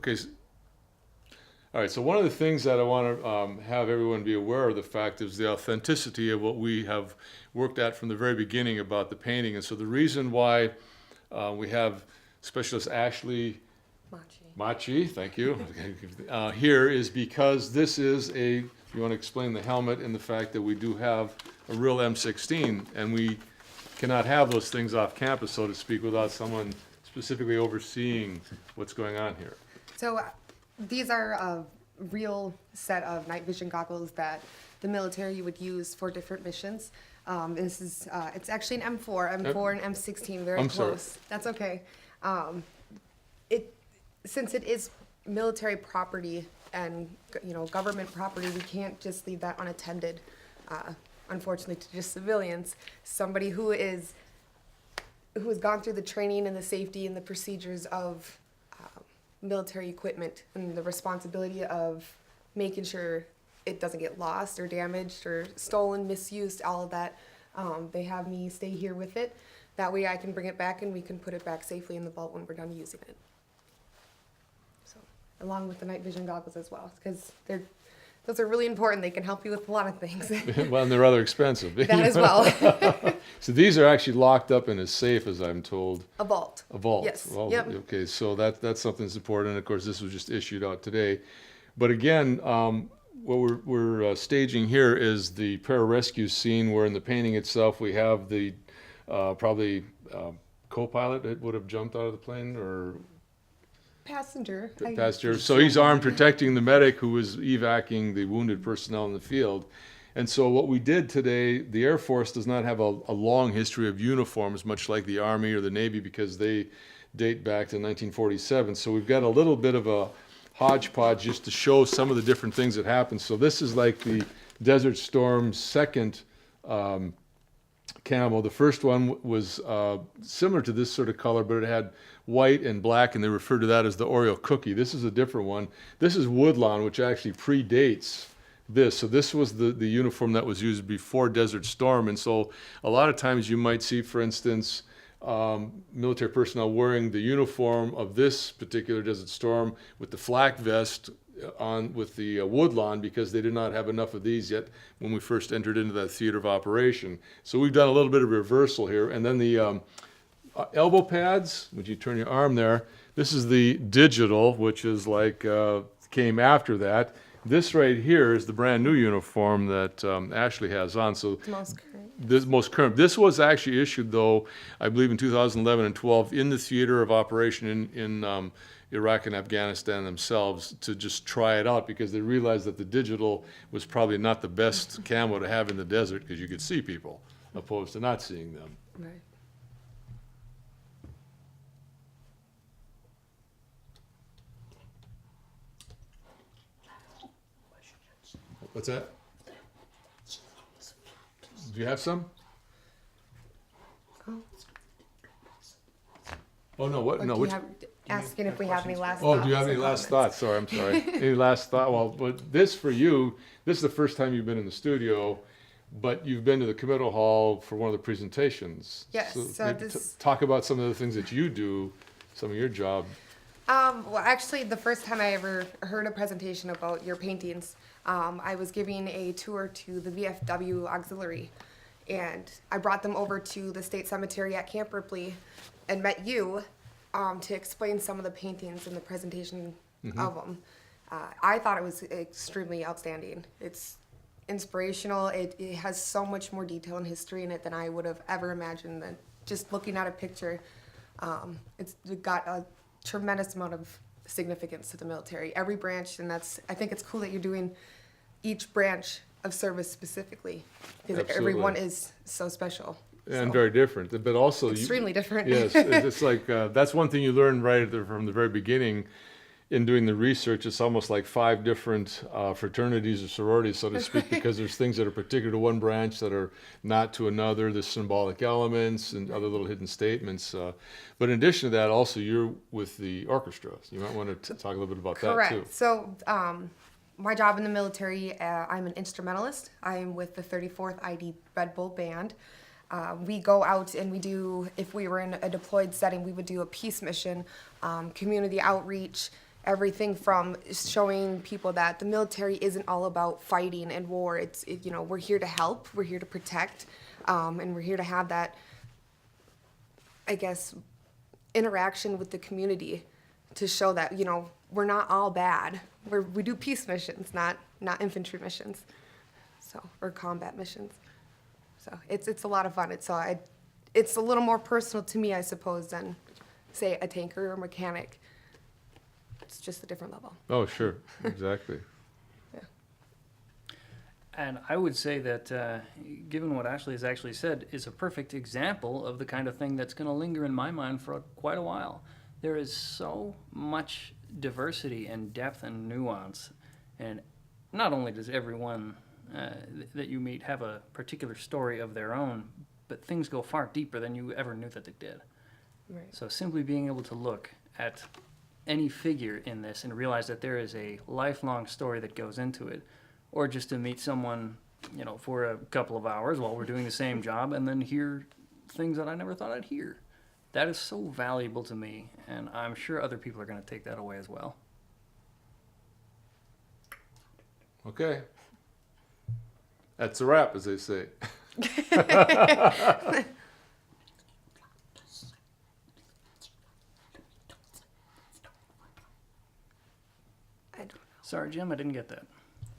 Okay. All right, so one of the things that I want to have everyone be aware of the fact is the authenticity of what we have worked at from the very beginning about the painting. And so the reason why we have Specialist Ashley Machi, thank you, here is because this is you want to explain the helmet and the fact that we do have a real M16, and we cannot have those things off campus, so to speak, without someone specifically overseeing what's going on here. So these are a real set of night vision goggles that the military would use for different missions. This is it's actually an M4 and M16, very I'm close. sorry. That's okay. Since it is military property and government property, we can't just leave that unattended. Unfortunately, to just civilians. Somebody who has gone through the training and the safety and the procedures of military equipment and the responsibility of making sure it doesn't get lost or damaged or stolen, misused, all of that. They have me stay here with it. That way I can bring it back and we can put it back safely in the vault when we're done using it. So, along with the night vision goggles as well, because those are really important. They can help you with a lot of things. Well, and they're rather expensive. That as well. So these are actually locked up in a safe, as I'm told. A vault. A vault. Yes. Well, Yep. okay, so that's something that's important. And of course, this was just issued out today. But again, what we're staging here is the pararescue scene, where in the painting itself we have the probably co-pilot that would have jumped out of the plane, or Passenger. passenger. So he's armed protecting the medic who was evacuating the wounded personnel in the field. And so what we did today, the Air Force does not have a long history of uniforms, much like the Army or the Navy, because they date back to 1947. So we've got a little bit of a hodgepodge just to show some of the different things that happen. So this is like the Desert Storm's second camo. The first one was similar to this sort of color, but it had white and black, and they refer to that as the Oreo cookie. This is a different one. This is Woodlawn, which actually predates this. So this was the uniform that was used before Desert Storm. And so a lot of times you might see, for instance, military personnel wearing the uniform of this particular Desert Storm with the flak vest on with the Woodlawn, because they did not have enough of these yet when we first entered into that theater of operation. So we've done a little bit of reversal here. And then the elbow pads, would you turn your arm there? This is the digital, which is like came after that. This right here is the brand new uniform that Ashley has on. So Most current. this most current. This was actually issued, though, I believe in 2011 and 12 in the theater of operation in Iraq and Afghanistan themselves, to just try it out, because they realized that the digital was probably not the best camo to have in the desert, because you could see people opposed to not seeing them. Right. What's that? Do you have some? Oh, no, what? Or No, do which? you have, asking if we have any last Oh, thoughts do you have or any last comments. thoughts? Sorry, I'm sorry. Any last thought? Well, but this for you, this is the first time you've been in the studio, but you've been to the committal hall for one of the presentations. Yes, so maybe this- talk about some of the things that you do, some of your job. Well, actually, the first time I ever heard a presentation about your paintings, I was giving a tour to the VFW auxiliary, and I brought them over to the state cemetery at Camp Ripley and met you to explain some of the paintings and the presentation of them. I thought it was extremely outstanding. It's inspirational. It has so much more detail and history in it than I would have ever imagined. Than just looking at a picture, it's got a tremendous amount of significance to the military, every branch, and I think it's cool that you're doing each branch of service specifically, because Absolutely. everyone is so special. And So, very different, but also extremely different. Yes, it's like that's one thing you learn from the very beginning in doing the research. It's almost like 5 different fraternities or sororities, so to speak, because there's things that are particular to one branch that are not to another. There's symbolic elements and other little hidden statements. But in addition to that, also you're with the orchestra. You might want to talk a little bit about Correct. that too. So, my job in the military, I'm an instrumentalist. I am with the 34th ID Red Bull Band. We go out and we do, if we were in a deployed setting, we would do a peace mission, community outreach, everything from showing people that the military isn't all about fighting and war. You know, we're here to help, we're here to protect, and we're here to have that, I guess, interaction with the community to show that, you know, we're not all bad. We do peace missions, not infantry missions, so, or combat missions. So it's a lot of fun. It's a little more personal to me, I suppose, than say a tanker or mechanic. It's just a different level. Oh, sure, exactly. Yeah. And I would say that, given what Ashley has actually said, is a perfect example of the kind of thing that's going to linger in my mind for quite a while. There is so much diversity and depth and nuance, and not only does everyone that you meet have a particular story of their own, but things go far deeper than you ever knew that they did. Right. So simply being able to look at any figure in this and realize that there is a lifelong story that goes into it, or just to meet someone, you know, for a couple of hours while we're doing the same job and then hear things that I never thought I'd hear. That is so valuable to me, and I'm sure other people are going to take that away as well. Okay. That's a wrap, as they say. I don't know. Sorry, Jim, I didn't get that.